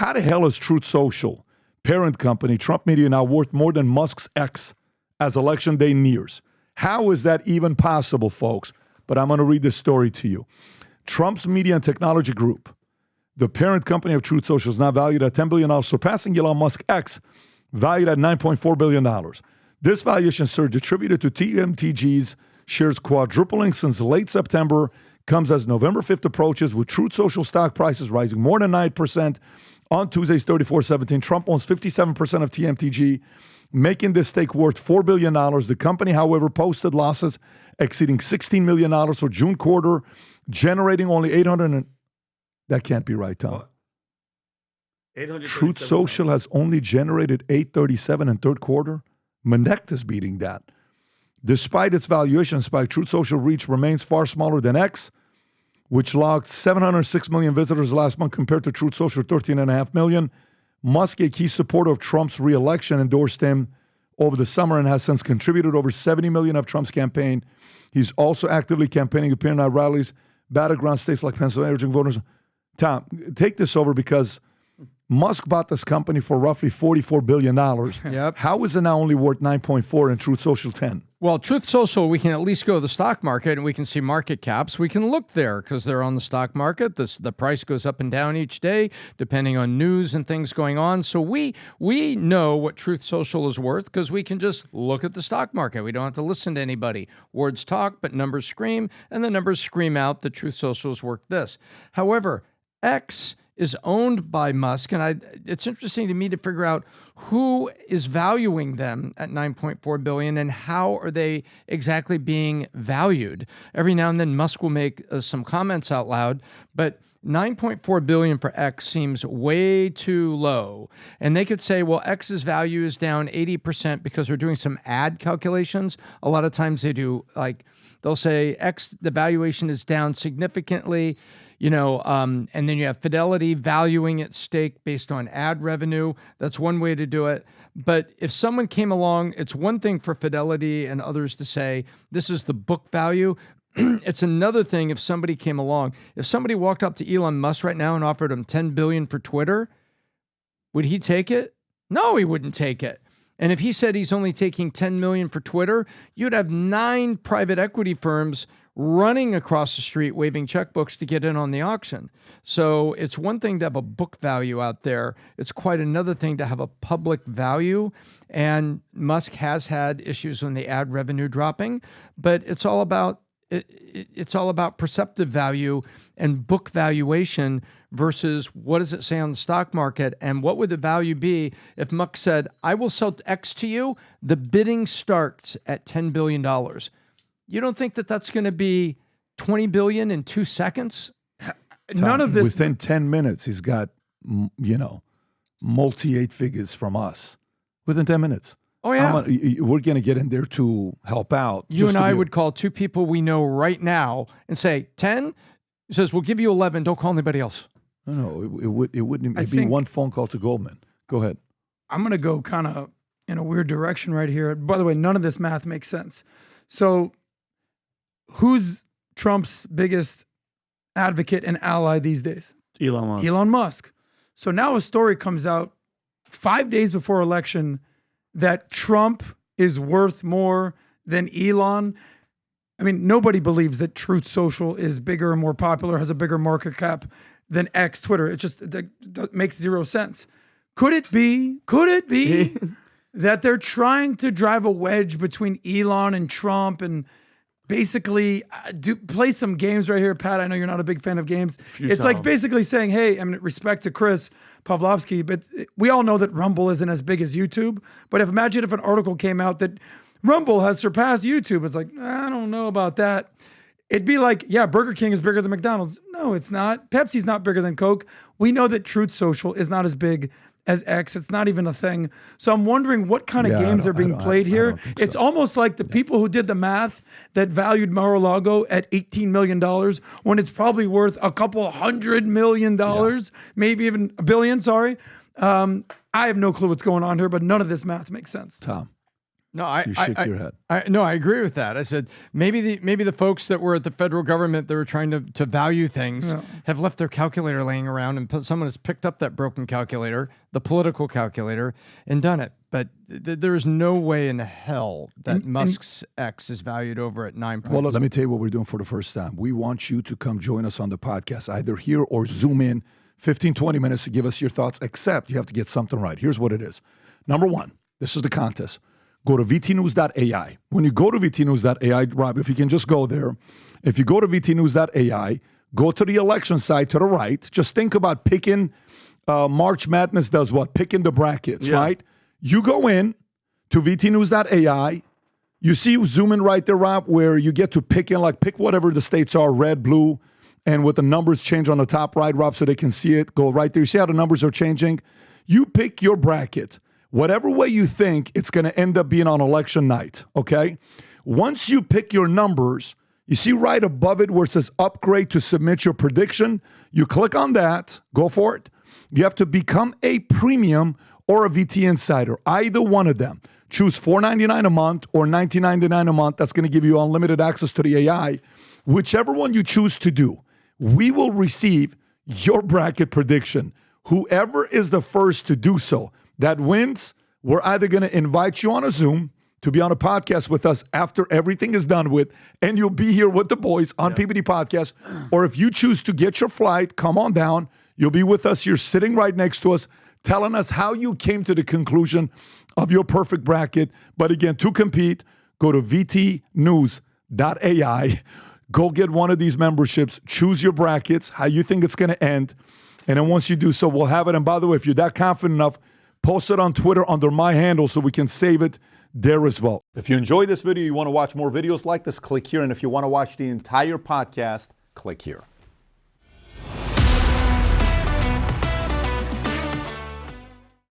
how the hell is Truth Social, parent company, Trump Media, now worth more than Musk's X as election day nears? How is that even possible, folks? But I'm going to read this story to you. Trump's Media and Technology Group, the parent company of Truth Social, is now valued at $10 billion, surpassing Elon Musk X, valued at $9.4 billion. This valuation surge attributed to TMTG's shares quadrupling since late September comes as November 5th approaches, with Truth Social stock prices rising more than 9% on Tuesday's 34.17. Trump owns 57% of TMTG, making this stake worth $4 billion. The company, however, posted losses exceeding $16 million for June quarter, generating only that can't be right, Tom. Truth Social has only generated $837 in third quarter. Manect is beating that. Despite its valuation spike, Truth Social reach remains far smaller than X, which logged 706 million visitors last month compared to Truth Social 13.5 million. Musk, a key supporter of Trump's re-election, endorsed him over the summer and has since contributed over 70 million of Trump's campaign. He's also actively campaigning, appearing at rallies, battleground states like Pennsylvania, urging voters. Tom, take this over because Musk bought this company for roughly $44 billion. Yep. How is it now only worth 9.4 and Truth Social 10? Well, Truth Social, we can at least go to the stock market and we can see market caps. We can look there because they're on the stock market. The price goes up and down each day depending on news and things going on. So we know what Truth Social is worth because we can just look at the stock market. We don't have to listen to anybody. Words talk, but numbers scream, and the numbers scream out that Truth Social is worth this. However, X is owned by Musk, and it's interesting to me to figure out who is valuing them at $9.4 billion and how are they exactly being valued. Every now and then Musk will make some comments out loud, but $9.4 billion for X seems way too low. And they could say, well, X's value is down 80% because they're doing some ad calculations. A lot of times they do, like, they'll say X, the valuation is down significantly. And then you have Fidelity valuing its stake based on ad revenue. That's one way to do it. But if someone came along, it's one thing for Fidelity and others to say, this is the book value. It's another thing if somebody came along. If somebody walked up to Elon Musk right now and offered him $10 billion for Twitter, would he take it? No, he wouldn't take it. And if he said he's only taking $10 million for Twitter, you'd have 9 private equity firms running across the street waving checkbooks to get in on the auction. So it's one thing to have a book value out there. It's quite another thing to have a public value. And Musk has had issues on the ad revenue dropping, but it's all about perceptive value and book valuation versus what does it say on the stock market and what would the value be if Musk said, I will sell X to you, the bidding starts at $10 billion. You don't think that that's going to be $20 billion in 2 seconds? None of this. Within 10 minutes, he's got, multi 8 figures from us. Within 10 minutes. Oh, yeah. We're going to get in there to help out. You and I would call 2 people we know right now and say, 10? He says, we'll give you 11. Don't call anybody else. No, it wouldn't. It'd be one phone call to Goldman. Go ahead. I'm going to go kind of in a weird direction right here. By the way, none of this math makes sense. So who's Trump's biggest advocate and ally these days? Elon Musk. Elon Musk. So now a story comes out 5 days before election that Trump is worth more than Elon. I mean, nobody believes that Truth Social is bigger and more popular, has a bigger market cap than X, Twitter. It just that makes zero sense. Could it be that they're trying to drive a wedge between Elon and Trump and basically play some games right here? Pat, I know you're not a big fan of games. It's like basically saying, hey, I mean, respect to Chris Pavlovsky, but we all know that Rumble isn't as big as YouTube. But imagine if an article came out that Rumble has surpassed YouTube. It's like, I don't know about that. It'd be like, yeah, Burger King is bigger than McDonald's. No, it's not. Pepsi's not bigger than Coke. We know that Truth Social is not as big as X. It's not even a thing. So I'm wondering what kind of games are being played here. It's almost like the people who did the math that valued Mar-a-Lago at $18 million when it's probably worth a couple $100 million, maybe even $1 billion, sorry. I have no clue what's going on here, but none of this math makes sense. Tom. No, I shake your head. I agree with that. I said maybe the folks that were at the federal government that were trying to value things have left their calculator laying around, and someone has picked up that broken calculator, the political calculator, and done it. But there's no way in hell that Musk's X is valued over at 9. Well, let me tell you what we're doing for the first time. We want you to come join us on the podcast, either here or Zoom in 15, 20 minutes to give us your thoughts, except you have to get something right. Here's what it is. Number one, this is the contest. Go to vtnews.ai. When you go to vtnews.ai, Rob, if you can just go there. If you go to vtnews.ai, go to the election side to the right. Just think about picking, March Madness does what? Picking the brackets, right? You go in to vtnews.ai. You see zoom in right there, Rob, where you get to pick whatever the states are, red, blue, and with the numbers change on the top right, Rob, so they can see it. Go right there. You see how the numbers are changing? You pick your bracket. Whatever way you think it's going to end up being on election night, okay? Once you pick your numbers, you see right above it where it says upgrade to submit your prediction. You click on that. Go for it. You have to become a premium or a VT Insider, either one of them. Choose $4.99 a month or $19.99 a month. That's going to give you unlimited access to the AI. Whichever one you choose to do, we will receive your bracket prediction. Whoever is the first to do so, that wins. We're either going to invite you on a Zoom to be on a podcast with us after everything is done with, and you'll be here with the boys on PBD Podcast. Or if you choose to get your flight, come on down. You'll be with us. You're sitting right next to us, telling us how you came to the conclusion of your perfect bracket. But again, to compete, go to vtnews.ai. Go get one of these memberships. Choose your brackets, how you think it's going to end. And then once you do so, we'll have it. And by the way, if you're that confident enough, post it on Twitter under my handle so we can save it there as well. If you enjoyed this video, you want to watch more videos like this, click here. And if you want to watch the entire podcast, click here.